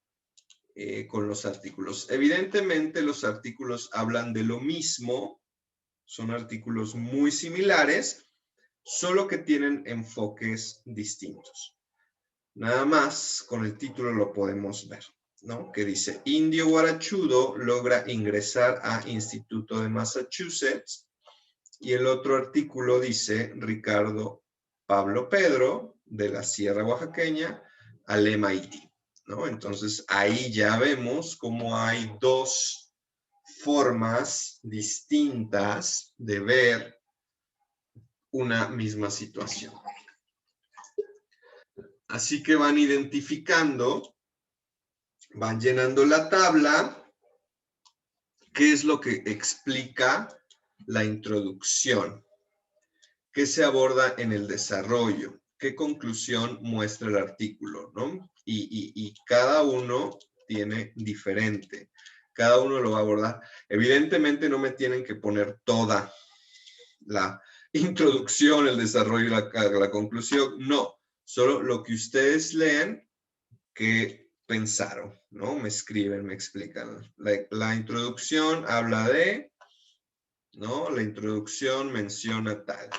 con los artículos. Evidentemente los artículos hablan de lo mismo, son artículos muy similares, solo que tienen enfoques distintos. Nada más con el título lo podemos ver, ¿no? Que dice, Indio Guarachudo logra ingresar a Instituto de Massachusetts, y el otro artículo dice, Ricardo Pablo Pedro, de la Sierra Oaxaqueña, al MIT, ¿no? Entonces, ahí ya vemos cómo hay dos formas distintas de ver una misma situación. Así que van identificando, van llenando la tabla, qué es lo que explica la introducción, qué se aborda en el desarrollo, qué conclusión muestra el artículo, ¿no? Y cada uno tiene diferente, cada uno lo va a abordar. Evidentemente no me tienen que poner toda la introducción, el desarrollo y la conclusión, no, solo lo que ustedes leen que pensaron, ¿no? Me escriben, me explican. La introducción habla de, ¿no? La introducción menciona tal.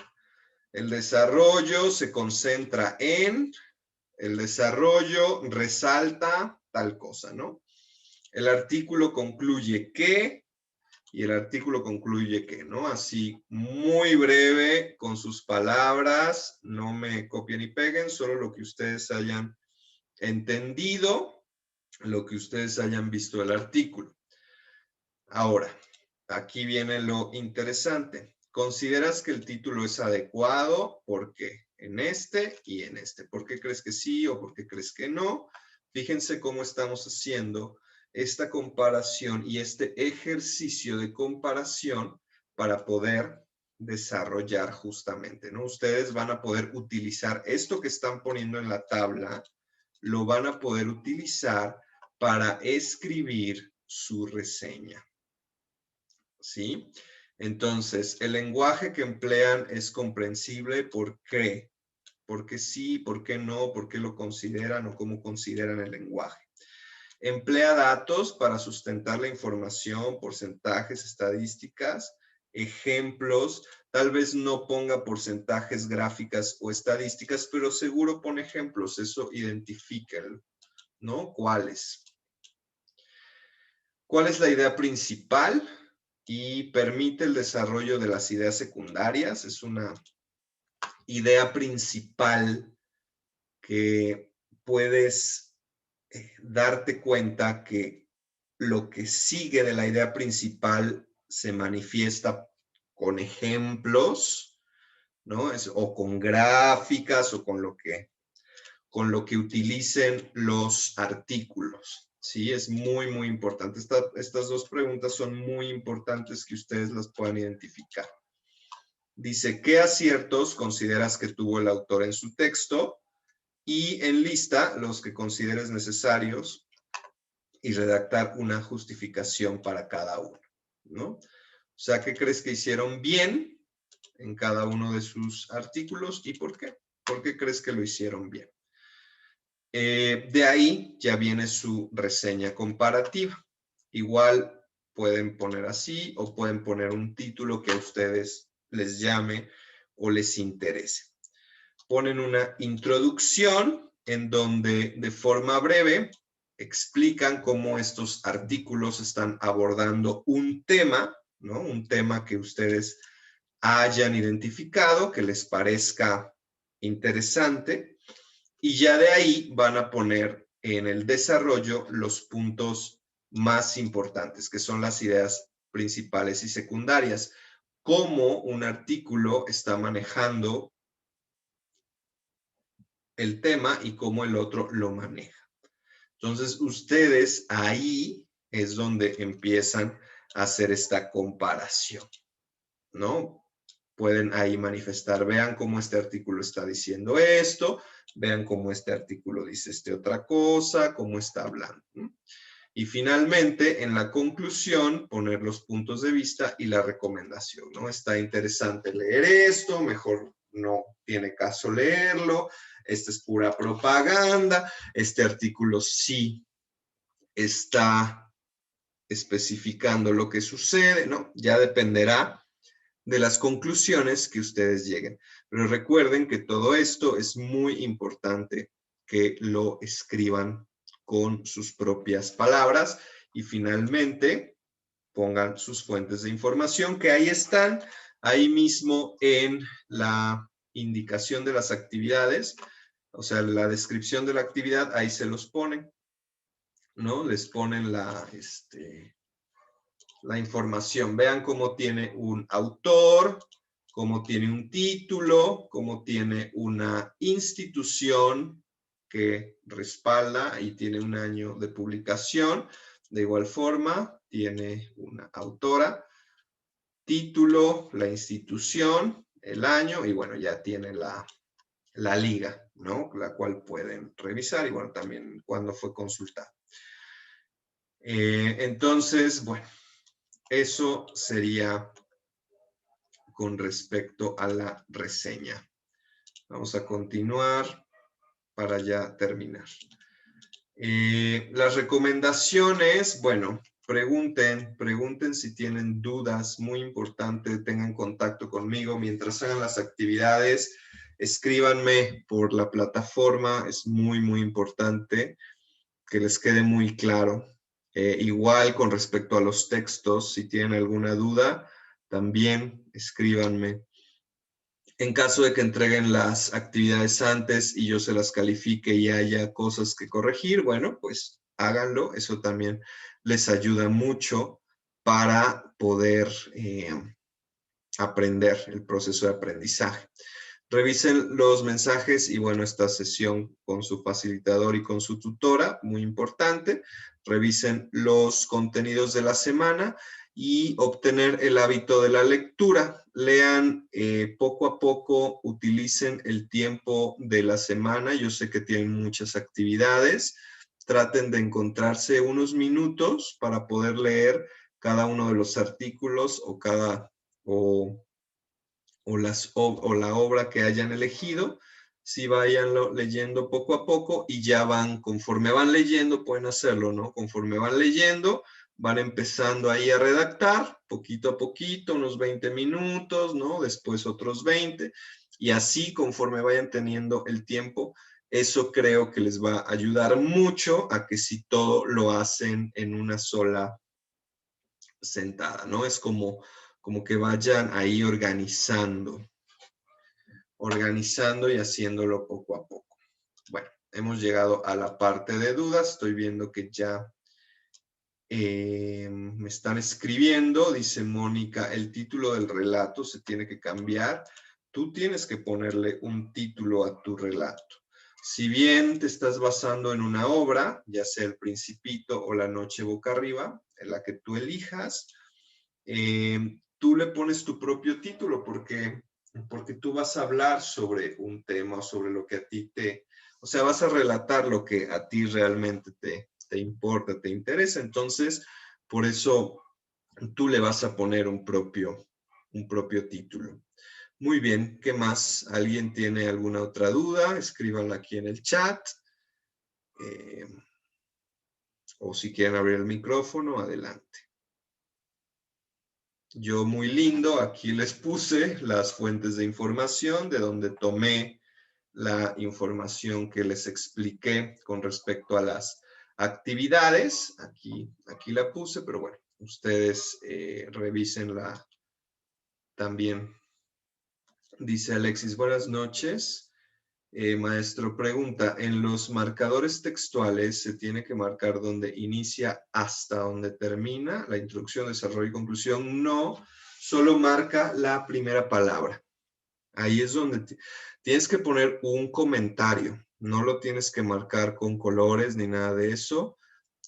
El desarrollo se concentra en, el desarrollo resalta tal cosa, ¿no? El artículo concluye que, y el artículo concluye que, ¿no? Así, muy breve, con sus palabras, no me copien y peguen, solo lo que ustedes hayan entendido, lo que ustedes hayan visto del artículo. Ahora, aquí viene lo interesante. ¿Consideras que el título es adecuado? ¿Por qué? En este y en este. ¿Por qué crees que sí o por qué crees que no? Fíjense cómo estamos haciendo esta comparación y este ejercicio de comparación para poder desarrollar justamente, ¿no? Ustedes van a poder utilizar esto que están poniendo en la tabla, lo van a poder utilizar para escribir su reseña. ¿Sí? Entonces, el lenguaje que emplean es comprensible. ¿Por qué? ¿Por qué sí? ¿Por qué no? ¿Por qué lo consideran o cómo consideran el lenguaje? Emplea datos para sustentar la información, porcentajes, estadísticas, ejemplos. Tal vez no ponga porcentajes, gráficas o estadísticas, pero seguro pone ejemplos. Eso identifíquenlo, ¿no? ¿Cuáles? ¿Cuál es la idea principal? Y permite el desarrollo de las ideas secundarias. Es una idea principal que puedes darte cuenta que lo que sigue de la idea principal se manifiesta con ejemplos, ¿no? O con gráficas o con lo que utilicen los artículos. Sí, es muy, muy importante. Estas dos preguntas son muy importantes que ustedes las puedan identificar. Dice, ¿qué aciertos consideras que tuvo el autor en su texto? Y en lista los que consideres necesarios y redactar una justificación para cada uno, ¿no? O sea, ¿qué crees que hicieron bien en cada uno de sus artículos y por qué? ¿Por qué crees que lo hicieron bien? De ahí ya viene su reseña comparativa. Igual pueden poner así o pueden poner un título que a ustedes les llame o les interese. Ponen una introducción en donde de forma breve explican cómo estos artículos están abordando un tema, ¿no? Un tema que ustedes hayan identificado, que les parezca interesante. Y ya de ahí van a poner en el desarrollo los puntos más importantes, que son las ideas principales y secundarias. Cómo un artículo está manejando el tema y cómo el otro lo maneja. Entonces, ustedes ahí es donde empiezan a hacer esta comparación, ¿no? Pueden ahí manifestar, vean cómo este artículo está diciendo esto, vean cómo este artículo dice otra cosa, cómo está hablando, ¿no? Y finalmente, en la conclusión, poner los puntos de vista y la recomendación, ¿no? Está interesante leer esto, mejor no tiene caso leerlo, esta es pura propaganda, este artículo sí está especificando lo que sucede, ¿no? Ya dependerá de las conclusiones que ustedes lleguen. Pero recuerden que todo esto es muy importante que lo escriban con sus propias palabras y finalmente pongan sus fuentes de información que ahí están, ahí mismo en la indicación de las actividades, o sea, la descripción de la actividad, ahí se los ponen, ¿no? Les ponen la información. Vean cómo tiene un autor, cómo tiene un título, cómo tiene una institución que respalda y tiene un año de publicación. De igual forma, tiene una autora, título, la institución, el año y bueno, ya tiene la liga, ¿no? La cual pueden revisar y bueno, también cuando fue consultada. Entonces, bueno, eso sería con respecto a la reseña. Vamos a continuar para ya terminar. Las recomendaciones, bueno, pregunten si tienen dudas, muy importante, tengan contacto conmigo mientras hagan las actividades, escríbanme por la plataforma, es muy, muy importante que les quede muy claro. Igual con respecto a los textos, si tienen alguna duda, también escríbanme. En caso de que entreguen las actividades antes y yo se las califique y haya cosas que corregir, bueno, pues háganlo. Eso también les ayuda mucho para poder aprender el proceso de aprendizaje. Revisen los mensajes y bueno, esta sesión con su facilitador y con su tutora, muy importante. Revisen los contenidos de la semana y obtener el hábito de la lectura. Lean poco a poco, utilicen el tiempo de la semana. Yo sé que tienen muchas actividades. Traten de encontrarse unos minutos para poder leer cada uno de los artículos o la obra que hayan elegido, si vayan leyendo poco a poco y ya conforme van leyendo, pueden hacerlo, ¿no? Conforme van leyendo, van empezando ahí a redactar, poquito a poquito, unos 20 minutos, ¿no? Después otros 20, y así conforme vayan teniendo el tiempo, eso creo que les va a ayudar mucho a que si todo lo hacen en una sola sentada, ¿no? Es como que vayan ahí organizando y haciéndolo poco a poco. Bueno, hemos llegado a la parte de dudas. Estoy viendo que ya me están escribiendo. Dice Mónica, el título del relato se tiene que cambiar. Tú tienes que ponerle un título a tu relato. Si bien te estás basando en una obra, ya sea El Principito o La Noche Boca Arriba, en la que tú elijas, tú le pones tu propio título porque tú vas a hablar sobre un tema, sobre lo que a ti o sea, vas a relatar lo que a ti realmente te importa, te interesa. Entonces, por eso tú le vas a poner un propio título. Muy bien, ¿qué más? ¿Alguien tiene alguna otra duda? Escríbanla aquí en el chat. O si quieren abrir el micrófono, adelante. Yo muy lindo, aquí les puse las fuentes de información de donde tomé la información que les expliqué con respecto a las actividades. Aquí la puse, pero bueno, ustedes revísenla también. Dice Alexis, buenas noches. Maestro, pregunta, ¿en los marcadores textuales se tiene que marcar donde inicia hasta donde termina la introducción, desarrollo y conclusión? No, solo marca la primera palabra. Ahí es donde tienes que poner un comentario. No lo tienes que marcar con colores ni nada de eso.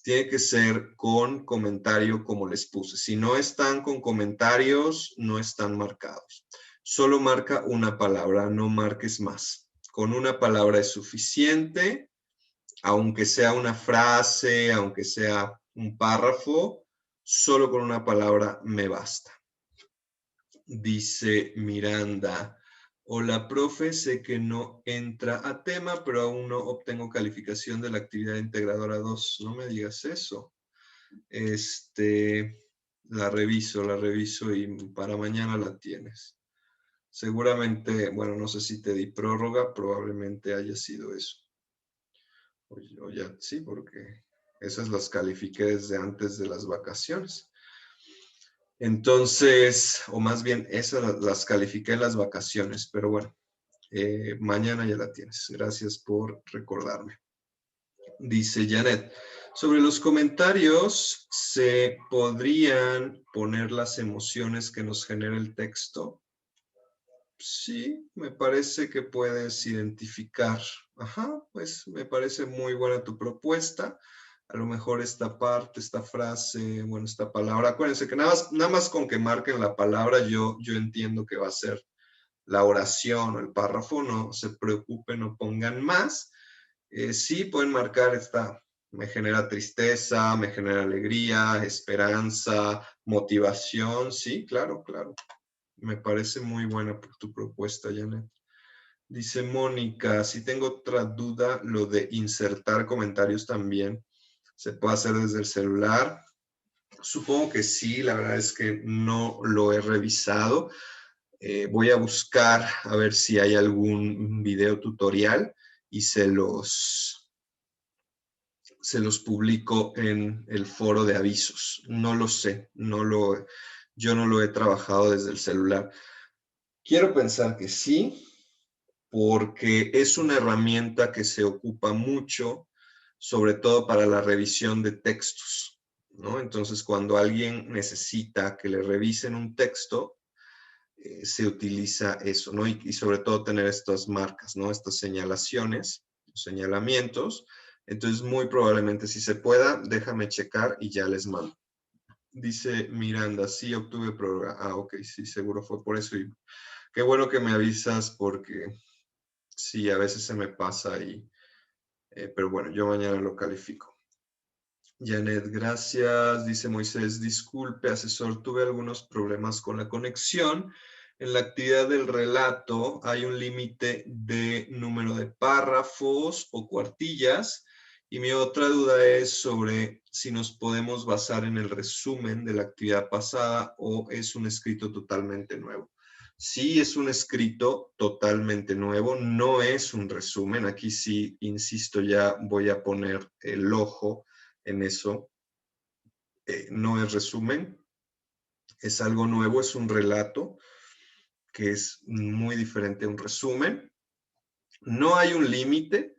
Tiene que ser con comentario como les puse. Si no están con comentarios, no están marcados. Solo marca una palabra, no marques más. Con una palabra es suficiente, aunque sea una frase, aunque sea un párrafo, solo con una palabra me basta. Dice Miranda, hola profe, sé que no entra a tema, pero aún no obtengo calificación de la actividad integradora 2. No me digas eso. La reviso y para mañana la tienes. Seguramente, bueno, no sé si te di prórroga, probablemente haya sido eso. O ya, sí, porque esas las califiqué desde antes de las vacaciones. Entonces, o más bien, esas las califiqué en las vacaciones, pero bueno, mañana ya la tienes. Gracias por recordarme. Dice Janet, sobre los comentarios, ¿se podrían poner las emociones que nos genera el texto? Sí, me parece que puedes identificar. Ajá, pues me parece muy buena tu propuesta. A lo mejor esta parte, esta frase, bueno, esta palabra. Acuérdense que nada más con que marquen la palabra, yo entiendo que va a ser la oración o el párrafo. No se preocupen, no pongan más. Sí, pueden marcar me genera tristeza, me genera alegría, esperanza, motivación. Sí, claro, claro. Me parece muy buena tu propuesta, Janet. Dice Mónica, si tengo otra duda, lo de insertar comentarios también se puede hacer desde el celular. Supongo que sí, la verdad es que no lo he revisado. Voy a buscar a ver si hay algún video tutorial y se los publico en el foro de avisos. No lo sé, yo no lo he trabajado desde el celular. Quiero pensar que sí, porque es una herramienta que se ocupa mucho, sobre todo para la revisión de textos, ¿no? Entonces, cuando alguien necesita que le revisen un texto, se utiliza eso, ¿no? Y sobre todo tener estas marcas, ¿no? Estas señalaciones, señalamientos. Entonces, muy probablemente, si se pueda, déjame checar y ya les mando. Dice Miranda, sí, obtuve programa. Ah, ok, sí, seguro fue por eso. Y qué bueno que me avisas porque sí, a veces se me pasa y... pero bueno, yo mañana lo califico. Janet, gracias. Dice Moisés, disculpe, asesor, tuve algunos problemas con la conexión. En la actividad del relato hay un límite de número de párrafos o cuartillas. Y mi otra duda es sobre si nos podemos basar en el resumen de la actividad pasada o es un escrito totalmente nuevo. Sí, es un escrito totalmente nuevo, no es un resumen. Aquí sí, insisto, ya voy a poner el ojo en eso. No es resumen, es algo nuevo, es un relato que es muy diferente a un resumen. No hay un límite,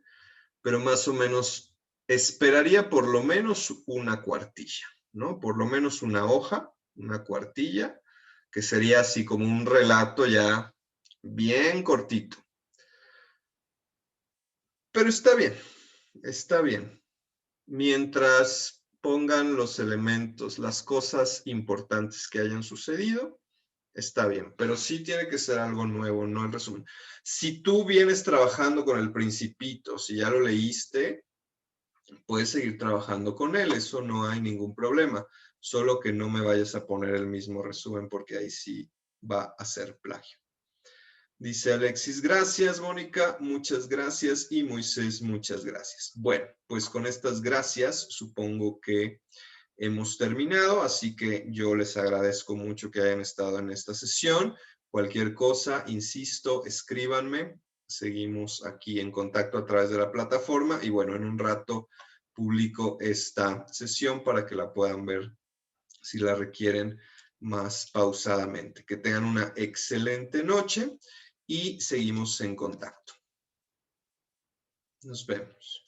pero más o menos esperaría por lo menos una cuartilla, ¿no? Por lo menos una hoja, una cuartilla, que sería así como un relato ya bien cortito. Pero está bien, está bien. Mientras pongan los elementos, las cosas importantes que hayan sucedido, está bien, pero sí tiene que ser algo nuevo, no el resumen. Si tú vienes trabajando con El Principito, si ya lo leíste, puedes seguir trabajando con él, eso no hay ningún problema, solo que no me vayas a poner el mismo resumen porque ahí sí va a ser plagio. Dice Alexis, gracias, Mónica, muchas gracias, y Moisés, muchas gracias. Bueno, pues con estas gracias supongo que hemos terminado, así que yo les agradezco mucho que hayan estado en esta sesión. Cualquier cosa, insisto, escríbanme. Seguimos aquí en contacto a través de la plataforma y bueno, en un rato publico esta sesión para que la puedan ver si la requieren más pausadamente. Que tengan una excelente noche y seguimos en contacto. Nos vemos.